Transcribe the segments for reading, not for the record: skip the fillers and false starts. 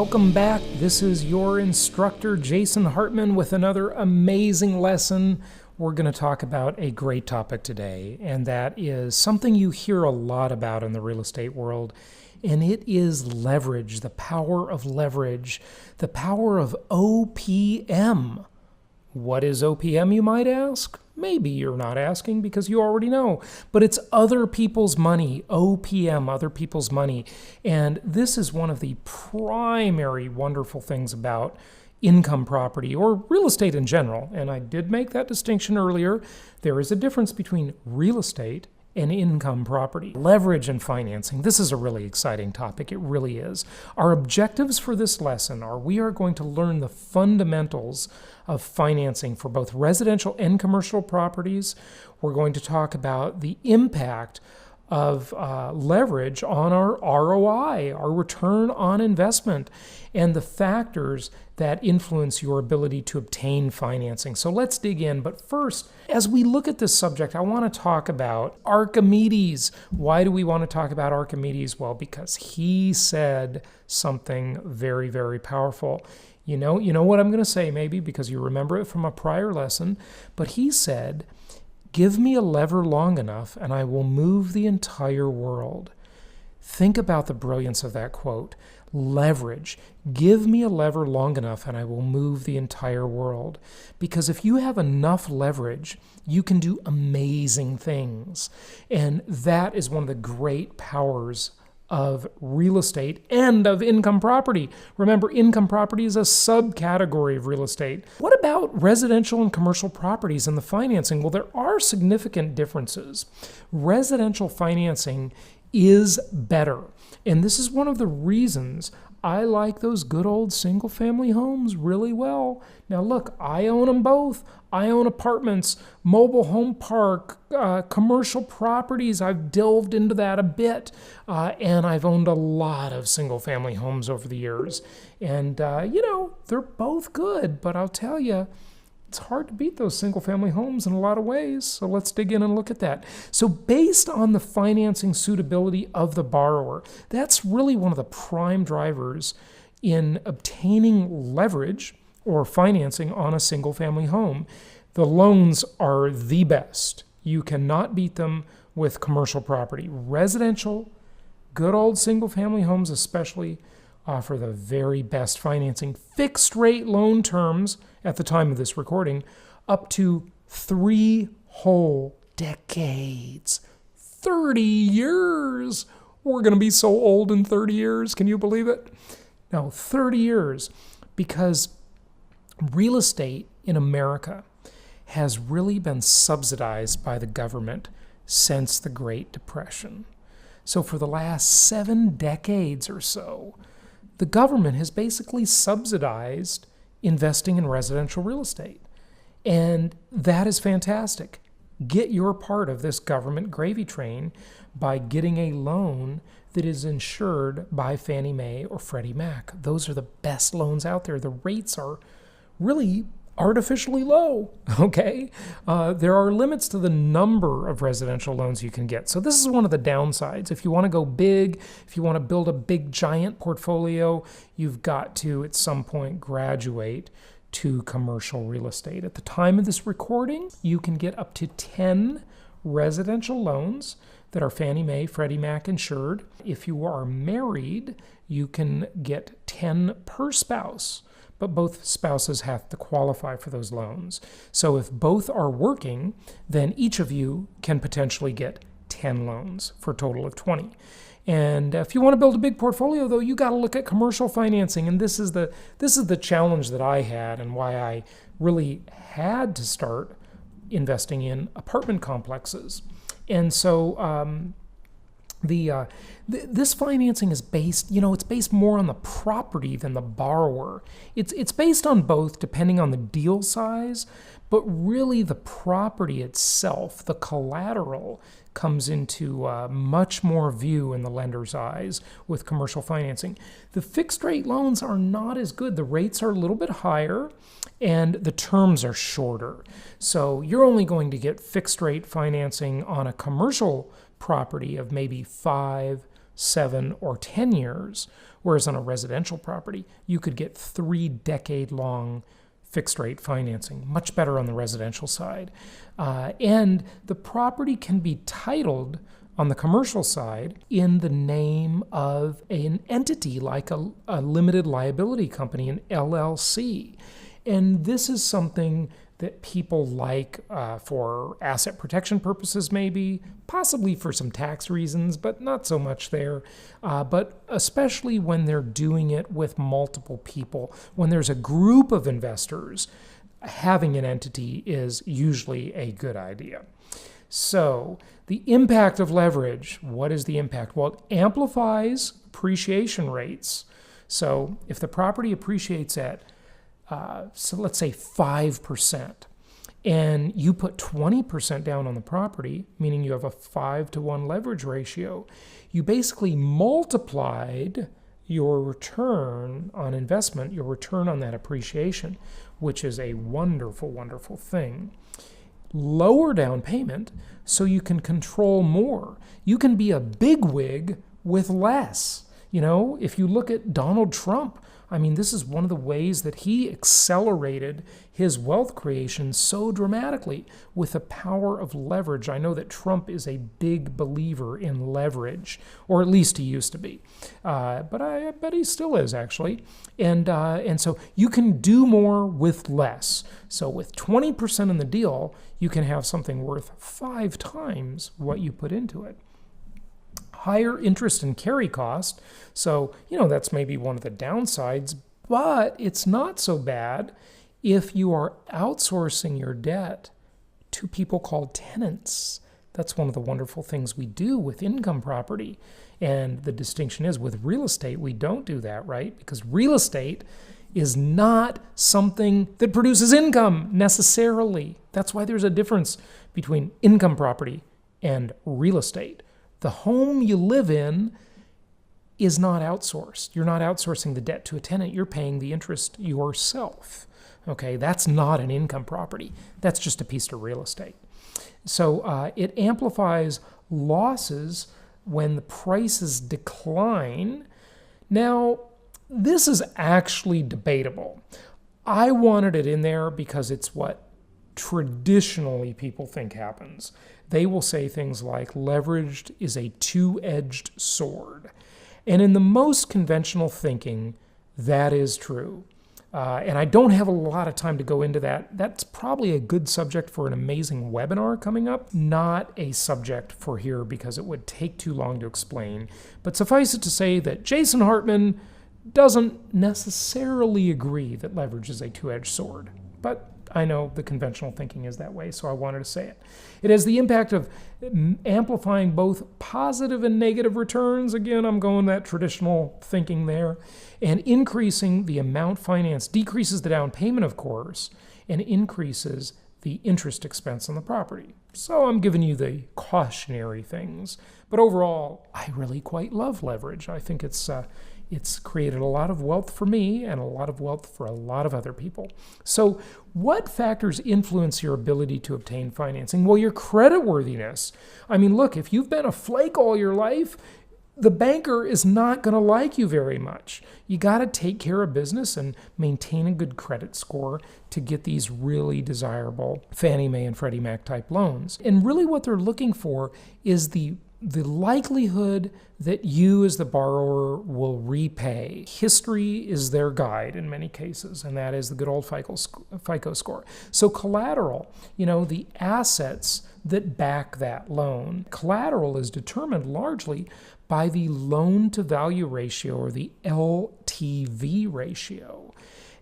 Welcome back. This is your instructor, Jason Hartman, with another amazing lesson. We're going to talk about a great topic today, and that is something you hear a lot about in the real estate world, and it is leverage, the power of leverage, the power of OPM. What is OPM, you might ask? Maybe you're not asking because you already know, but it's other people's money, OPM, other people's money. And this is one of the primary wonderful things about income property or real estate in general. And I did make that distinction earlier. There is a difference between real estate and income property. Leverage and financing. This is a really exciting topic. It really is. Our objectives for this lesson are we are going to learn the fundamentals of financing for both residential and commercial properties. We're going to talk about the impact of leverage on our ROI, our return on investment, and the factors that influence your ability to obtain financing. So let's dig in. But first, as we look at this subject, I want to talk about Archimedes. Why do we want to talk about Archimedes? Well, because he said something very, very powerful. You know what I'm going to say maybe because you remember it from a prior lesson, but he said, "Give me a lever long enough and I will move the entire world." Think about the brilliance of that quote. Leverage. Give me a lever long enough and I will move the entire world. Because if you have enough leverage, you can do amazing things. And that is one of the great powers of real estate and of income property. Remember, income property is a subcategory of real estate. What about residential and commercial properties and the financing? Well, there are significant differences. Residential financing is better. And this is one of the reasons I like those good old single-family homes really well. Now look, I own them both. I own apartments, mobile home park, commercial properties. I've delved into that a bit, and I've owned a lot of single-family homes over the years. And, they're both good, but I'll tell you, it's hard to beat those single-family homes in a lot of ways. So let's dig in and look at that. So based on the financing suitability of the borrower, that's really one of the prime drivers in obtaining leverage or financing on a single-family home. The loans are the best. You cannot beat them with commercial property. Residential, good old single-family homes especially, offer the very best financing. Fixed rate loan terms at the time of this recording up to 3 whole decades. 30 years. We're going to be so old in 30 years. Can you believe it? No, 30 years. Because real estate in America has really been subsidized by the government since the Great Depression. So for the last 7 decades or so, the government has basically subsidized investing in residential real estate. And that is fantastic. Get your part of this government gravy train by getting a loan that is insured by Fannie Mae or Freddie Mac. Those are the best loans out there. The rates are really artificially low, okay? There are limits to the number of residential loans you can get. So this is one of the downsides. If you want to go big, if you want to build a big giant portfolio, you've got to at some point graduate to commercial real estate. At the time of this recording, you can get up to 10 residential loans that are Fannie Mae, Freddie Mac insured. If you are married, you can get 10 per spouse. But both spouses have to qualify for those loans. So if both are working, then each of you can potentially get 10 loans for a total of 20. And if you want to build a big portfolio, though, you got to look at commercial financing. And this is the challenge that I had and why I really had to start investing in apartment complexes. And so this financing is based, it's based more on the property than the borrower. It's based on both depending on the deal size, but really the property itself, the collateral, comes into much more view in the lender's eyes with commercial financing. The fixed rate loans are not as good. The rates are a little bit higher and the terms are shorter. So you're only going to get fixed rate financing on a commercial property of maybe 5 7, or 10 years, whereas on a residential property, you could get 3-decade-long fixed-rate financing, much better on the residential side. And the property can be titled on the commercial side in the name of an entity like a limited liability company, an LLC. And this is something that people like for asset protection purposes, maybe, possibly for some tax reasons, but not so much there. But especially when they're doing it with multiple people, when there's a group of investors, having an entity is usually a good idea. So the impact of leverage, what is the impact? Well, it amplifies appreciation rates. So if the property appreciates at so let's say 5%, and you put 20% down on the property, meaning you have a 5-to-1 leverage ratio, you basically multiplied your return on investment, your return on that appreciation, which is a wonderful, wonderful thing. Lower down payment so you can control more. You can be a bigwig with less. You know, if you look at Donald Trump, I mean, this is one of the ways that he accelerated his wealth creation so dramatically with the power of leverage. I know that Trump is a big believer in leverage, or at least he used to be. But I bet he still is, actually. And so you can do more with less. So with 20% in the deal, you can have something worth 5 times what you put into it. Higher interest and carry cost. So, that's maybe one of the downsides, but it's not so bad if you are outsourcing your debt to people called tenants. That's one of the wonderful things we do with income property. And the distinction is with real estate, we don't do that, right? Because real estate is not something that produces income necessarily. That's why there's a difference between income property and real estate. The home you live in is not outsourced. You're not outsourcing the debt to a tenant. You're paying the interest yourself. Okay, that's not an income property. That's just a piece of real estate. So it amplifies losses when the prices decline. Now, this is actually debatable. I wanted it in there because it's what traditionally people think happens. They will say things like leveraged is a two-edged sword. And in the most conventional thinking, that is true. And I don't have a lot of time to go into that. That's probably a good subject for an amazing webinar coming up. Not a subject for here because it would take too long to explain. But suffice it to say that Jason Hartman doesn't necessarily agree that leverage is a two-edged sword. But I know the conventional thinking is that way, so I wanted to say it. It has the impact of amplifying both positive and negative returns. Again, I'm going that traditional thinking there. And increasing the amount financed decreases the down payment, of course, and increases the interest expense on the property. So I'm giving you the cautionary things. But overall, I really quite love leverage. I think it's created a lot of wealth for me and a lot of wealth for a lot of other people. So what factors influence your ability to obtain financing? Well, your creditworthiness. I mean, look, if you've been a flake all your life, the banker is not going to like you very much. You got to take care of business and maintain a good credit score to get these really desirable Fannie Mae and Freddie Mac type loans. And really what they're looking for is the likelihood that you as the borrower will repay. History is their guide in many cases, and that is the good old FICO score. So collateral, the assets that back that loan. Collateral is determined largely by the loan-to-value ratio, or the LTV ratio.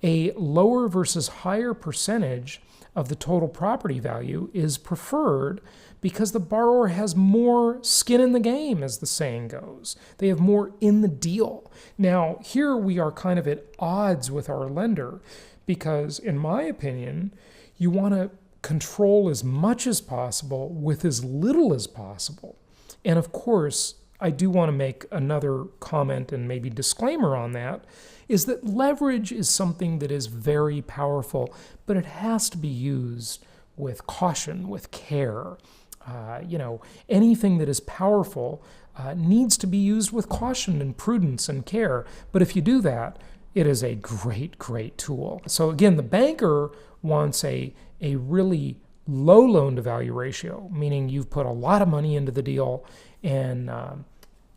A lower versus higher percentage of the total property value is preferred because the borrower has more skin in the game, as the saying goes. They have more in the deal. Now, here we are kind of at odds with our lender because, in my opinion, you want to control as much as possible with as little as possible. And of course, I do want to make another comment and maybe disclaimer on that, is that leverage is something that is very powerful, but it has to be used with caution, with care. anything that is powerful needs to be used with caution and prudence and care. But if you do that, it is a great, great tool. So again, the banker wants a really low loan-to-value ratio, meaning you've put a lot of money into the deal, and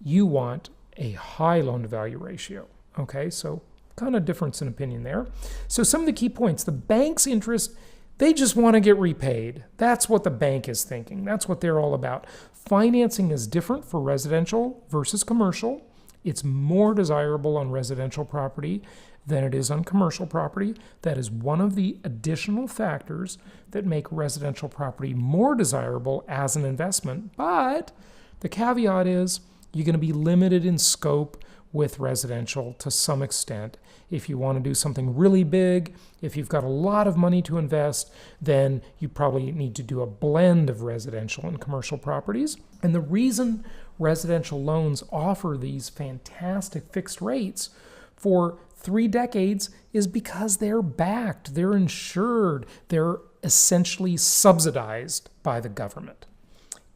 you want a high loan-to-value ratio. Okay, so kind of difference in opinion there. So some of the key points: the bank's interest, they just want to get repaid. That's what the bank is thinking. That's what they're all about. Financing is different for residential versus commercial. It's more desirable on residential property than it is on commercial property. That is one of the additional factors that make residential property more desirable as an investment. But the caveat is you're going to be limited in scope with residential to some extent. If you want to do something really big, if you've got a lot of money to invest, then you probably need to do a blend of residential and commercial properties. And the reason residential loans offer these fantastic fixed rates for 3 decades is because they're backed, they're insured, they're essentially subsidized by the government.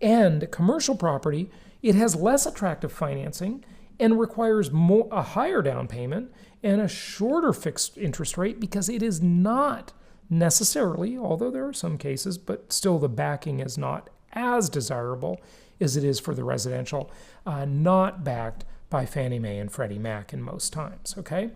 And commercial property, it has less attractive financing and requires a higher down payment and a shorter fixed interest rate because it is not necessarily, although there are some cases, but still the backing is not as desirable as it is for the residential, not backed by Fannie Mae and Freddie Mac in most times, okay?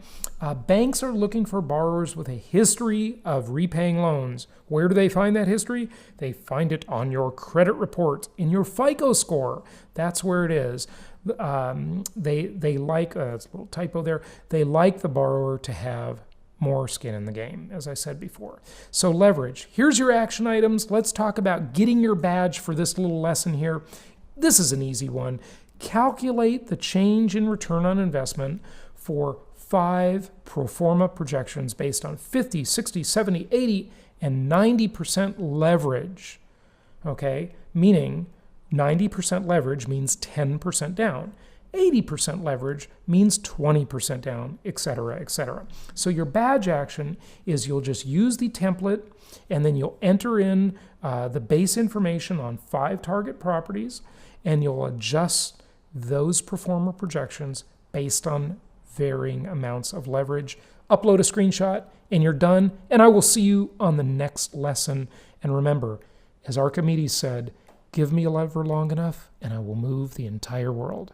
Banks are looking for borrowers with a history of repaying loans. Where do they find that history? They find it on your credit report, in your FICO score. That's where it is. They like, it's a little typo there, they like the borrower to have more skin in the game, as I said before. So leverage. Here's your action items. Let's talk about getting your badge for this little lesson here. This is an easy one. Calculate the change in return on investment for 5 pro forma projections based on 50, 60, 70, 80, and 90% leverage. Okay? Meaning 90% leverage means 10% down. 80% leverage means 20% down, etc., etc. So your badge action is you'll just use the template and then you'll enter in the base information on 5 target properties and you'll adjust those pro forma projections based on varying amounts of leverage. Upload a screenshot and you're done. And I will see you on the next lesson. And remember, as Archimedes said, give me a lever long enough and I will move the entire world.